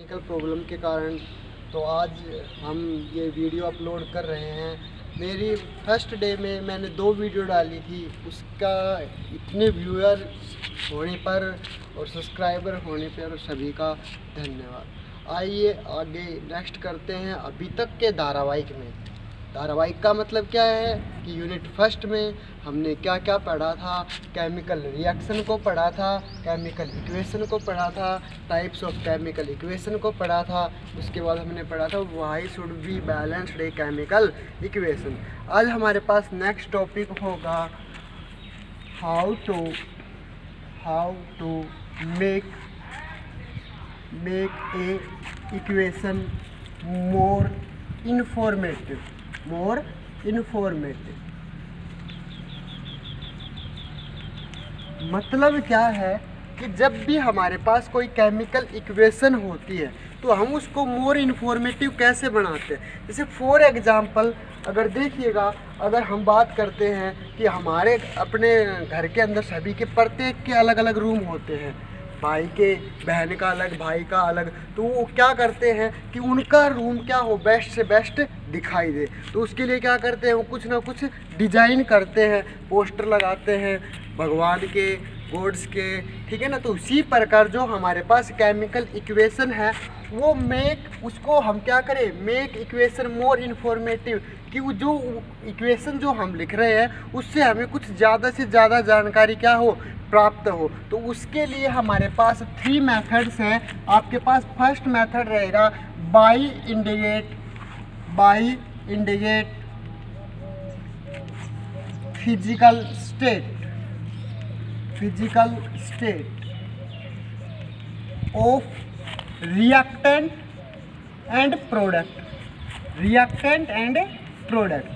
Technical problem के कारण। तो आज हम ये वीडियो अपलोड कर रहे हैं। मेरी फर्स्ट डे में मैंने 2 वीडियो डाली थी, उसका इतने व्यूअर होने पर और सब्सक्राइबर होने पर सभी का धन्यवाद। आइए आगे नेक्स्ट करते हैं अभी तक के धारावाहिक में। धारावाहिक का मतलब क्या है कि यूनिट फर्स्ट में हमने क्या क्या पढ़ा था। केमिकल रिएक्शन को पढ़ा था, केमिकल इक्वेशन को पढ़ा था, टाइप्स ऑफ केमिकल इक्वेशन को पढ़ा था। उसके बाद हमने पढ़ा था why should be balanced a chemical equation. आज हमारे पास नेक्स्ट टॉपिक होगा how to make a equation more informative. मतलब क्या है कि जब भी हमारे पास कोई केमिकल इक्वेशन होती है तो हम उसको मोर इन्फॉर्मेटिव कैसे बनाते हैं। जैसे फॉर एग्जांपल अगर देखिएगा, अगर हम बात करते हैं कि हमारे अपने घर के अंदर सभी के प्रत्येक के अलग अलग रूम होते हैं, भाई के बहन का अलग, भाई का अलग, तो वो क्या करते हैं कि उनका रूम क्या हो, बेस्ट से बेस्ट दिखाई दे। तो उसके लिए क्या करते हैं, वो कुछ ना कुछ डिजाइन करते हैं, पोस्टर लगाते हैं भगवान के, गॉड्स के, ठीक है ना। तो उसी प्रकार जो हमारे पास केमिकल इक्वेशन है वो उसको हम क्या करें, मेक इक्वेशन मोर इन्फॉर्मेटिव, कि वो जो इक्वेशन जो हम लिख रहे हैं उससे हमें कुछ ज़्यादा से ज़्यादा जानकारी क्या हो, प्राप्त हो। तो उसके लिए हमारे पास 3 मेथड्स हैं। आपके पास फर्स्ट मेथड रहेगा by indicate physical state of reactant and product.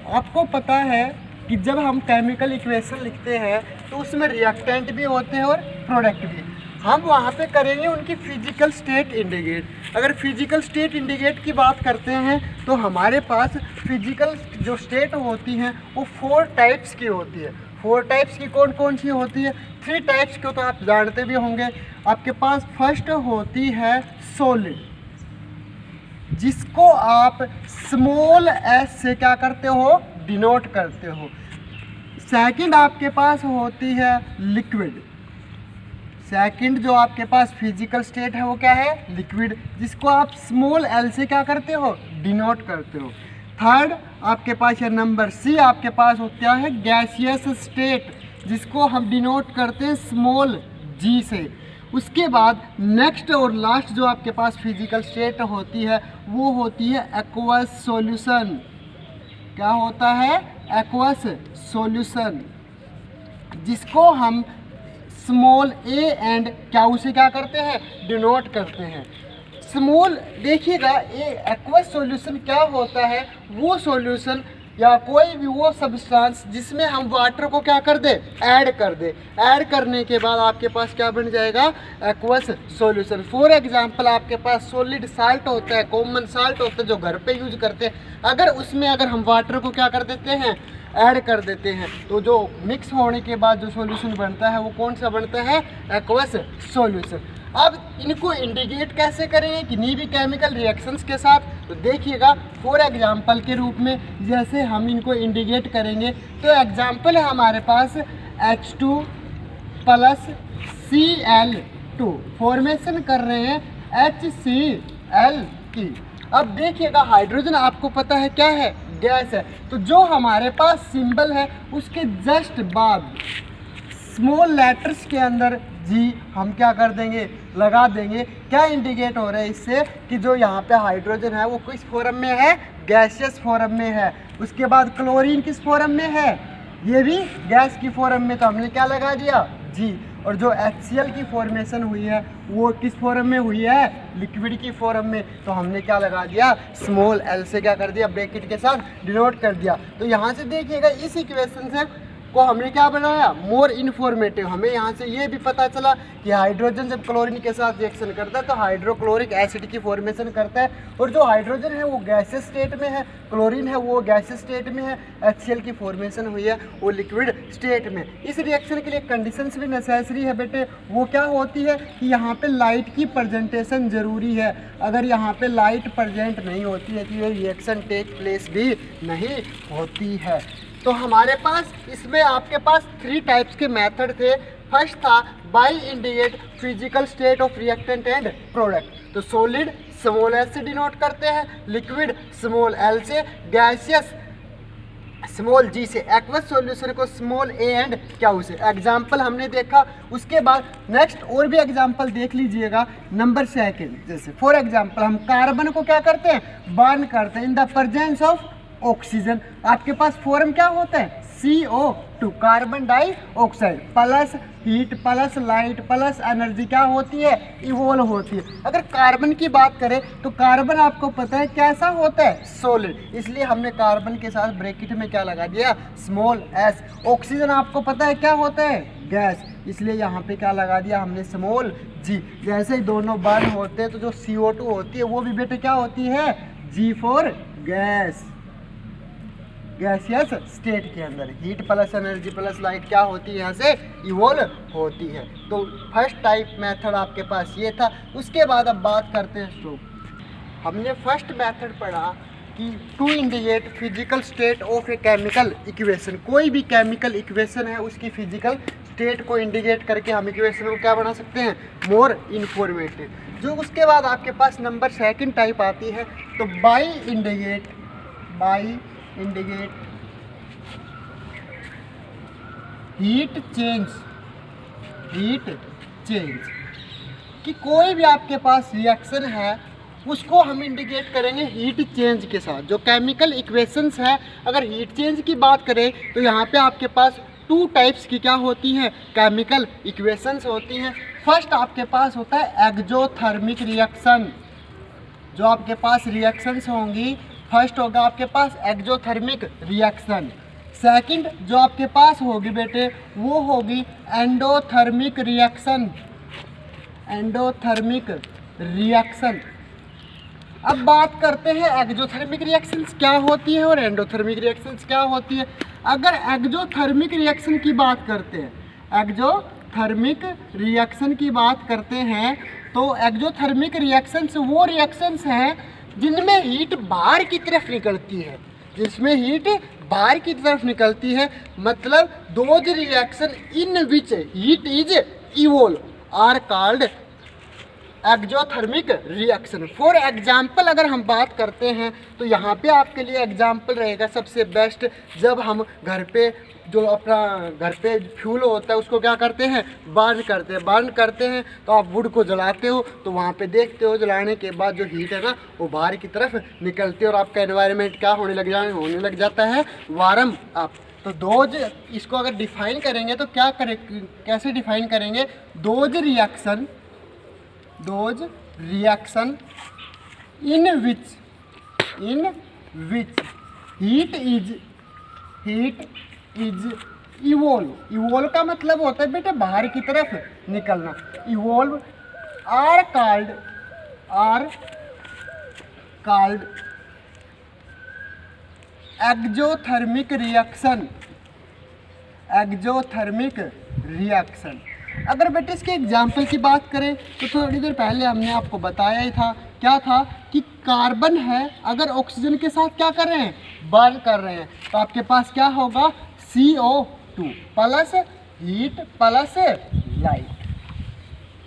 आपको पता है कि जब हम केमिकल इक्वेशन लिखते हैं तो उसमें रिएक्टेंट भी होते हैं और प्रोडक्ट भी। हम वहाँ पे करेंगे उनकी फिजिकल स्टेट इंडिकेट। अगर फिजिकल स्टेट इंडिकेट की बात करते हैं तो हमारे पास फिजिकल जो स्टेट होती हैं वो 4 टाइप्स की होती है। 4 टाइप्स की कौन कौन सी होती है? 3 टाइप्स को तो आप जानते भी होंगे। आपके पास फर्स्ट होती है सॉलिड, जिसको आप स्मॉल एस से क्या करते हो, डिनोट करते हो। सेकंड आपके पास होती है लिक्विड। सेकंड जो आपके पास फिजिकल स्टेट है वो क्या है, लिक्विड, जिसको आप स्मॉल एल से क्या करते हो, डिनोट करते हो। थर्ड आपके पास है नंबर सी, आपके पास होता है गैसियस स्टेट, जिसको हम डिनोट करते हैं स्मॉल जी से। उसके बाद नेक्स्ट और लास्ट जो आपके पास फिजिकल स्टेट होती है वो होती है एक्वस सॉल्यूशन। क्या होता है, एक्वस सॉल्यूशन, जिसको हम स्मॉल ए एंड क्या उसे क्या करते हैं, डिनोट करते हैं। स्मॉल देखिएगा, ए एक्वस सॉल्यूशन क्या होता है, वो सॉल्यूशन या कोई भी वो सब्सटेंस जिसमें हम वाटर को क्या कर दे, ऐड कर दे। ऐड करने के बाद आपके पास क्या बन जाएगा, एक्वस सॉल्यूशन। फॉर एग्जांपल आपके पास सॉलिड साल्ट होता है, कॉमन साल्ट होता है जो घर पे यूज करते हैं। अगर उसमें अगर हम वाटर को क्या कर देते हैं, ऐड कर देते हैं, तो जो मिक्स होने के बाद जो सॉल्यूशन बनता है वो कौन सा बनता है, एक्वस सॉल्यूशन। अब इनको इंडिकेट कैसे करेंगे किन्हीं भी केमिकल रिएक्शंस के साथ, तो देखिएगा फॉर एग्जांपल के रूप में जैसे हम इनको इंडिकेट करेंगे। तो एग्जांपल है हमारे पास H2 + Cl2, फॉर्मेशन कर रहे हैं HCl की। अब देखिएगा हाइड्रोजन आपको पता है क्या है, गैस है। तो जो हमारे पास सिंबल है उसके जस्ट बाद स्मॉल लेटर्स के अंदर जी हम क्या कर देंगे, लगा देंगे। क्या इंडिकेट हो रहा है इससे कि जो यहाँ पे हाइड्रोजन है वो किस फॉर्म में है, गैसियस फॉर्म में है। उसके बाद क्लोरीन किस फॉर्म में है, ये भी गैस की फॉर्म में, तो हमने क्या लगा दिया, जी। और जो HCl की फॉर्मेशन हुई है वो किस फॉर्म में हुई है, लिक्विड की फॉर्म में, तो हमने क्या लगा दिया, स्मॉल एल से क्या कर दिया, ब्रैकेट के साथ डिनोट कर दिया। तो यहाँ से देखिएगा इस इक्वेशन से को हमने क्या बनाया, मोर इन्फॉर्मेटिव। हमें यहाँ से ये भी पता चला कि हाइड्रोजन जब क्लोरीन के साथ रिएक्शन करता है तो हाइड्रोक्लोरिक एसिड की फॉर्मेशन करता है, और जो हाइड्रोजन है वो गैसेस स्टेट में है, क्लोरीन है वो गैसेस स्टेट में है, HCl की फॉर्मेशन हुई है वो लिक्विड स्टेट में। इस रिएक्शन के लिए कंडीशंस भी नेसेसरी है बेटे। वो क्या होती है कि यहाँ पे लाइट की प्रेजेंटेशन ज़रूरी है। अगर यहाँ पे लाइट प्रेजेंट नहीं होती है तो ये रिएक्शन टेक प्लेस भी नहीं होती है। तो हमारे पास इसमें आपके पास 3 टाइप्स के मेथड थे। फर्स्ट था by indicate physical state of reactant and product. तो सॉलिड स्मॉल एल से डिनोट करते हैं, लिक्विड स्मॉल एल से, गैसियस स्मॉल जी से, एक्वस सॉल्यूशन को स्मॉल ए एंड क्यू से। एग्जाम्पल हमने देखा, उसके बाद नेक्स्ट और भी एग्जाम्पल देख लीजिएगा। नंबर 2, जैसे फॉर एग्जाम्पल हम कार्बन को क्या करते हैं, बर्न करते हैं in the presence of oxygen. आपके पास फॉर्म क्या होता है, CO2 carbon dioxide, plus heat plus light plus energy क्या होती है, इवोल्व होती है। अगर कार्बन की बात करें तो कार्बन आपको पता है कैसा होता है, सॉलिड, इसलिए हमने कार्बन के साथ ब्रैकेट में क्या लगा दिया, स्मॉल s। ऑक्सीजन आपको पता है क्या होता है, गैस, इसलिए यहाँ पे क्या लगा दिया हमने, स्मॉल g। जैसे ही दोनों बर्न होते हैं तो जो CO2 होती है वो भी बेटे क्या होती है, G for gas, gaseous state के अंदर। Heat plus energy plus light क्या होती है, यहाँ से इवोल्व होती है। तो फर्स्ट टाइप मेथड आपके पास ये था। उसके बाद अब बात करते हैं स्ट्रोक। हमने फर्स्ट मेथड पढ़ा कि to indicate physical state of a chemical equation. कोई भी केमिकल इक्वेशन है उसकी फिजिकल स्टेट को इंडिकेट करके हम इक्वेशन को क्या बना सकते हैं, मोर इन्फॉर्मेटिव। जो उसके बाद आपके पास नंबर 2 टाइप आती है, तो बाय इंडिकेट हीट चेंज कि कोई भी आपके पास रिएक्शन है उसको हम इंडिकेट करेंगे हीट चेंज के साथ। जो केमिकल इक्वेशंस है, अगर हीट चेंज की बात करें तो यहाँ पे आपके पास 2 टाइप्स की क्या होती हैं, केमिकल इक्वेशंस होती हैं। फर्स्ट आपके पास होता है एक्जोथर्मिक रिएक्शन। जो आपके पास रिएक्शंस होंगी, फर्स्ट होगा आपके पास एक्जोथर्मिक रिएक्शन। सेकंड जो आपके पास होगी बेटे वो होगी एंडोथर्मिक रिएक्शन। अब बात करते हैं एक्जोथर्मिक रिएक्शंस क्या होती है और एंडोथर्मिक रिएक्शंस क्या होती है। अगर एक्जोथर्मिक रिएक्शन की बात करते हैं, तो एक्जोथर्मिक रिएक्शंस वो रिएक्शंस हैं जिनमें हीट बाहर की तरफ निकलती है, मतलब those reaction in which heat is evolve are called exothermic reaction. For example अगर हम बात करते हैं तो यहाँ पे आपके लिए एग्जाम्पल रहेगा सबसे बेस्ट, जब हम घर पे फ्यूल होता है उसको क्या करते हैं, बर्न करते हैं। तो आप वुड को जलाते हो तो वहाँ पे देखते हो जलाने के बाद जो हीट है ना वो बाहर की तरफ निकलती है और आपका एनवायरनमेंट क्या होने लग जाता है, वार्म अप। तो दोज, इसको अगर डिफाइन करेंगे तो कैसे डिफाइन करेंगे, those reaction in which heat is evolve का मतलब होता है बेटे बाहर की तरफ निकलना, evolve are called exothermic reaction. अगर बेटे इसके एग्जाम्पल की बात करें तो थोड़ी देर पहले हमने आपको बताया ही था, क्या था कि कार्बन है अगर ऑक्सीजन के साथ क्या कर रहे हैं, बर्न कर रहे हैं, तो आपके पास क्या होगा, CO2 plus heat plus light,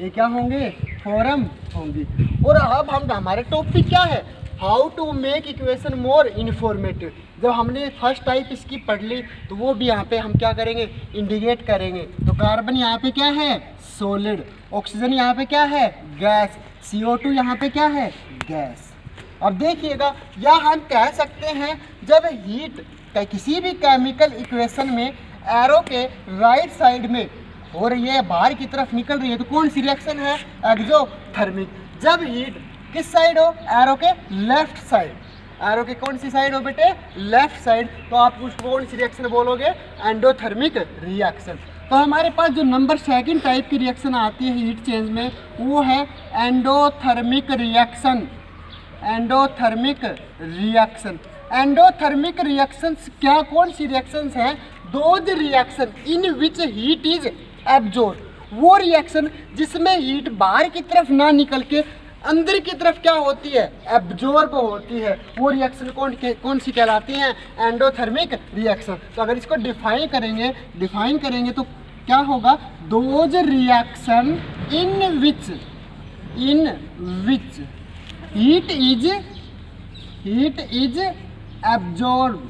ये क्या होंगे, फॉर्म होंगी। और अब हमारे टॉपिक क्या है, how to make equation more informative. जब हमने फर्स्ट टाइप इसकी पढ़ ली तो वो भी यहाँ पे हम क्या करेंगे, इंडिकेट करेंगे। तो कार्बन यहाँ पे क्या है, सॉलिड, ऑक्सीजन यहाँ पे क्या है, गैस, CO2 यहाँ पे क्या है, गैस। अब देखिएगा, या हम कह सकते हैं जब हीट किसी भी केमिकल इक्वेशन में एरो के राइट साइड में हो रही है, बाहर की तरफ निकल रही है, तो कौन सी रिएक्शन है, एक्सोथर्मिक। जब हीट किस साइड हो, एरो के लेफ्ट साइड, एरो की कौन सी साइड हो बेटे, लेफ्ट साइड, तो आप उसको कौन सी रिएक्शन बोलोगे, एंडोथर्मिक रिएक्शन। तो हमारे पास जो नंबर सेकंड टाइप की रिएक्शन आती है हीट चेंज में वो है endothermic reaction. Endothermic reaction, endothermic reactions क्या कौन सी रिएक्शंस हैं, those reaction in which heat is absorb, वो रिएक्शन जिसमें हीट बाहर की तरफ ना निकल के अंदर की तरफ क्या होती है, एब्जॉर्ब होती है, वो रिएक्शन कौन सी कहलाती हैं, एंडोथर्मिक रिएक्शन। तो अगर इसको डिफाइन करेंगे तो क्या होगा, those reaction in which heat is absorb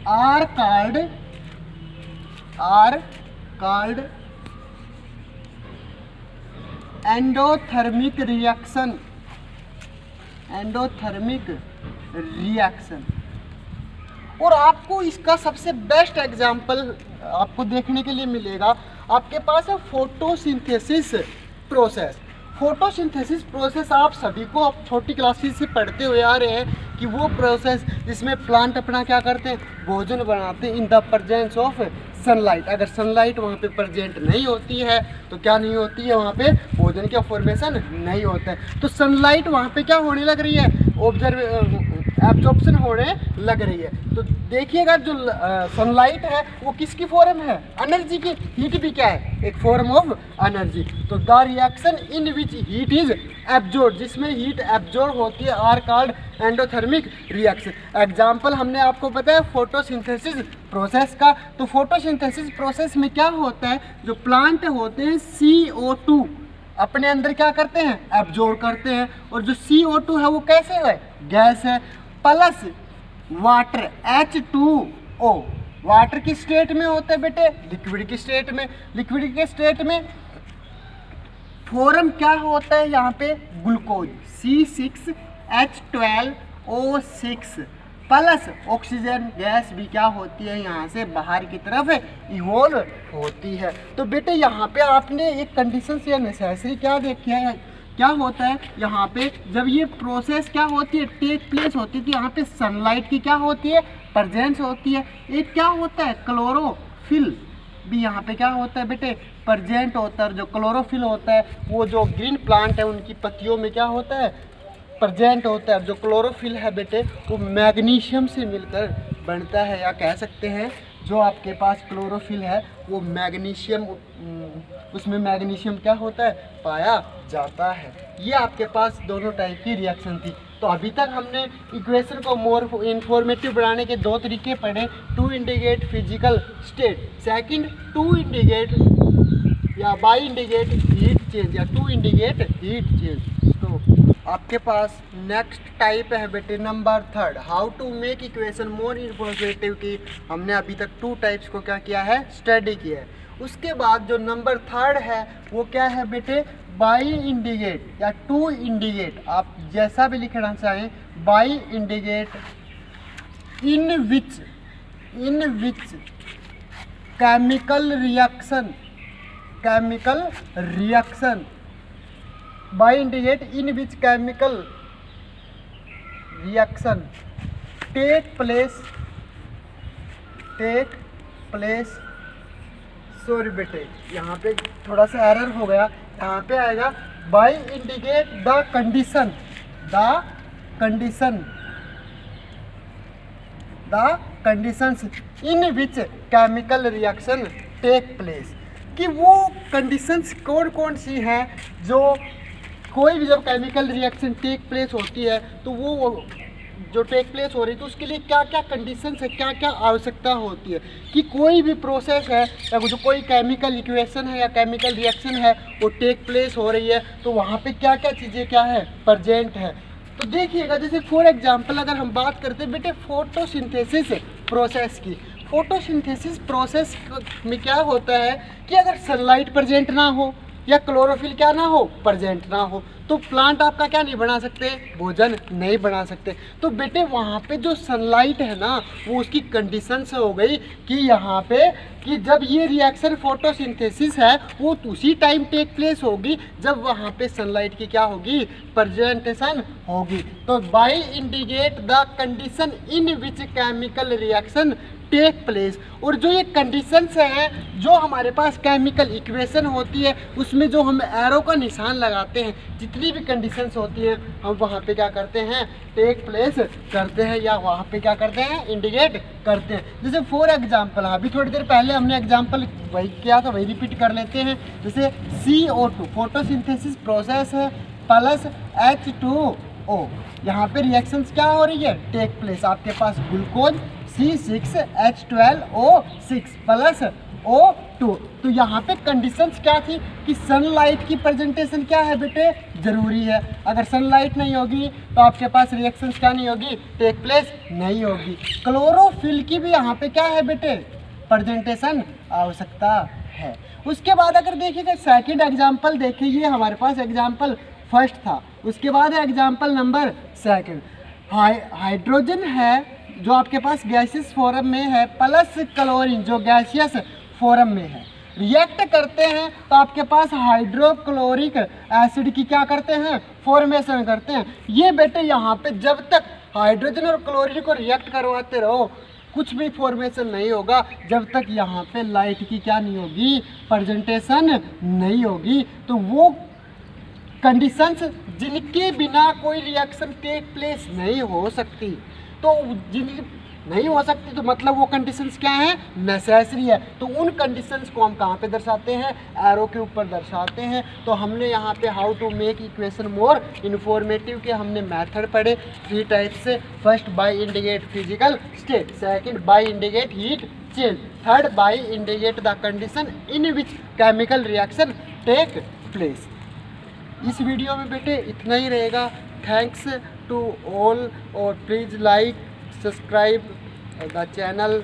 are called endothermic reaction. और आपको इसका सबसे बेस्ट एग्जांपल आपको देखने के लिए मिलेगा, आपके पास है फोटोसिंथेसिस प्रोसेस। फोटोसिंथेसिस प्रोसेस आप सभी को आप छोटी क्लासेस से पढ़ते हुए आ रहे हैं कि वो प्रोसेस जिसमें प्लांट अपना क्या करते हैं, भोजन बनाते हैं in the presence of sunlight. अगर सनलाइट वहाँ पे प्रेजेंट नहीं होती है तो क्या नहीं होती है, वहाँ पे भोजन का फॉर्मेशन नहीं होता है। तो सनलाइट वहाँ पे क्या होने लग रही है, एब्जॉर्प्शन होने लग रही है। तो देखिएगा जो सनलाइट है वो किसकी फॉर्म है, एनर्जी की। हीट भी क्या है, एक फॉर्म ऑफ एनर्जी। तो the reaction in which heat is absorb, जिसमें हीट एब्जॉर्ब होती है, are called endothermic reaction. Example हमने आपको बताया फोटोसिंथेसिस प्रोसेस का। तो फोटोसिंथेसिस प्रोसेस में क्या होता है, जो प्लांट होते हैं CO2 अपने अंदर क्या करते हैं, एब्जॉर्ब करते हैं। और जो CO2 है वो कैसे है, गैस है, प्लस वाटर H2O वाटर की स्टेट में होता है बेटे, लिक्विड की स्टेट में। लिक्विड के स्टेट में फॉर्म क्या होता है यहाँ पे, glucose C6H12O6 plus oxygen gas भी क्या होती है, यहाँ से बाहर की तरफ इवोल्व होती है। तो बेटे यहाँ पे आपने एक कंडीशन से नेसेसरी क्या देखी है, क्या होता है यहाँ पे जब ये प्रोसेस क्या होती है, टेक प्लेस होती थी, यहाँ पे सनलाइट की क्या होती है, प्रेजेंस होती है। एक क्या होता है, क्लोरोफिल भी यहाँ पे क्या होता है बेटे, प्रेजेंट होता है। जो क्लोरोफिल होता है वो जो ग्रीन प्लांट है उनकी पत्तियों में क्या होता है, प्रेजेंट होता है। जो क्लोरोफिल है बेटे वो मैग्नीशियम से मिलकर बनता है, या कह सकते हैं जो आपके पास क्लोरोफिल है वो मैग्नीशियम, उसमें मैग्नीशियम क्या होता है, पाया जाता है। ये आपके पास दोनों टाइप की रिएक्शन थी। तो अभी तक हमने इक्वेशन को मोर इंफॉर्मेटिव बनाने के दो तरीके पढ़े, to indicate physical state, second to indicate या बाई इंडिकेट हीट चेंज या टू इंडिकेट हीट चेंज। तो आपके पास नेक्स्ट टाइप है बेटे number third, how to make equation more informative की। हमने अभी तक टू टाइप्स को क्या किया है, स्टडी किया है। उसके बाद जो नंबर थर्ड है वो क्या है बेटे, बाई इंडिकेट या टू इंडिकेट, आप जैसा भी लिखना चाहें, by indicate in which chemical reaction by indicate in which chemical reaction take place sorry बेटे यहाँ पे थोड़ा सा एरर हो गया, यहाँ पे आएगा by indicate the conditions in which chemical reaction take place, कि वो कंडीशंस कौन कौन सी हैं जो कोई भी जब केमिकल रिएक्शन टेक प्लेस होती है तो वो जो टेक प्लेस हो रही है तो उसके लिए क्या क्या कंडीशंस है, क्या क्या आवश्यकता होती है, कि कोई भी प्रोसेस है या जो कोई केमिकल इक्वेशन है या केमिकल रिएक्शन है वो टेक प्लेस हो रही है तो वहाँ पे क्या क्या चीज़ें क्या है, प्रेजेंट है। तो देखिएगा जैसे फॉर एग्जांपल अगर हम बात करते हैं बेटे फोटोसिंथेसिस प्रोसेस की, फोटोसिंथेसिस प्रोसेस में क्या होता है कि अगर सनलाइट प्रेजेंट ना हो या क्लोरोफिल क्या ना हो, प्रेजेंट ना हो, तो प्लांट आपका क्या नहीं बना सकते, भोजन नहीं बना सकते। तो बेटे वहाँ पे जो सनलाइट है ना, वो उसकी कंडीशंस हो गई कि यहाँ पे कि जब ये रिएक्शन फोटोसिंथेसिस है वो उसी टाइम टेक प्लेस होगी जब वहाँ पे सनलाइट की क्या होगी, प्रेजेंटेशन होगी। तो by indicate the condition in which chemical reaction take place. और जो ये कंडीशंस हैं, जो हमारे पास केमिकल इक्वेशन होती है उसमें जो हम एरो का निशान लगाते हैं, जितनी भी कंडीशंस होती हैं हम वहाँ पे क्या करते हैं, टेक प्लेस करते हैं या वहाँ पे क्या करते हैं, इंडिकेट करते हैं। जैसे फॉर एग्जांपल अभी थोड़ी देर पहले हमने एग्जांपल वही किया था, वही रिपीट कर लेते हैं। जैसे CO2 फोटोसिंथेसिस प्रोसेस है प्लस H2O, यहाँ पे रिएक्शंस क्या हो रही है, टेक प्लेस। आपके पास ग्लूकोज C6H12O6 प्लस O2। तो यहाँ पे कंडीशंस क्या थी कि सनलाइट की प्रेजेंटेशन क्या है बेटे, जरूरी है। अगर सनलाइट नहीं होगी तो आपके पास रिएक्शंस क्या नहीं होगी, टेक प्लेस नहीं होगी। क्लोरोफिल की भी यहाँ पे क्या है बेटे, प्रेजेंटेशन आवश्यकता है। उसके बाद अगर देखिएगा सेकंड एग्जांपल देखिए, ये हमारे पास एग्जांपल फर्स्ट था, उसके बाद है एग्जांपल नंबर सेकंड। हाइड्रोजन है जो आपके पास गैसियस फॉर्म में है प्लस क्लोरीन जो गैसियस फॉर्म में है, रिएक्ट करते हैं तो आपके पास हाइड्रोक्लोरिक एसिड की क्या करते हैं, फॉर्मेशन करते हैं। ये बेटे यहाँ पे जब तक हाइड्रोजन और क्लोरीन को रिएक्ट करवाते रहो कुछ भी फॉर्मेशन नहीं होगा, जब तक यहाँ पे लाइट की क्या नहीं होगी, प्रेजेंटेशन नहीं होगी। तो वो कंडीशंस जिनके बिना कोई रिएक्शन टेक प्लेस नहीं हो सकती, तो जिन नहीं हो सकती तो मतलब वो कंडीशंस क्या हैं, नेसेसरी है। तो उन कंडीशंस को हम कहाँ पे दर्शाते हैं, एरो के ऊपर दर्शाते हैं। तो हमने यहाँ पे how to make equation more informative के हमने मेथड पढ़े 3 टाइप्स से। First by indicate physical state, second by indicate heat change, third by indicate the condition in which chemical reaction take place. इस वीडियो में बेटे इतना ही रहेगा। थैंक्स टू ऑल और please like subscribe the channel.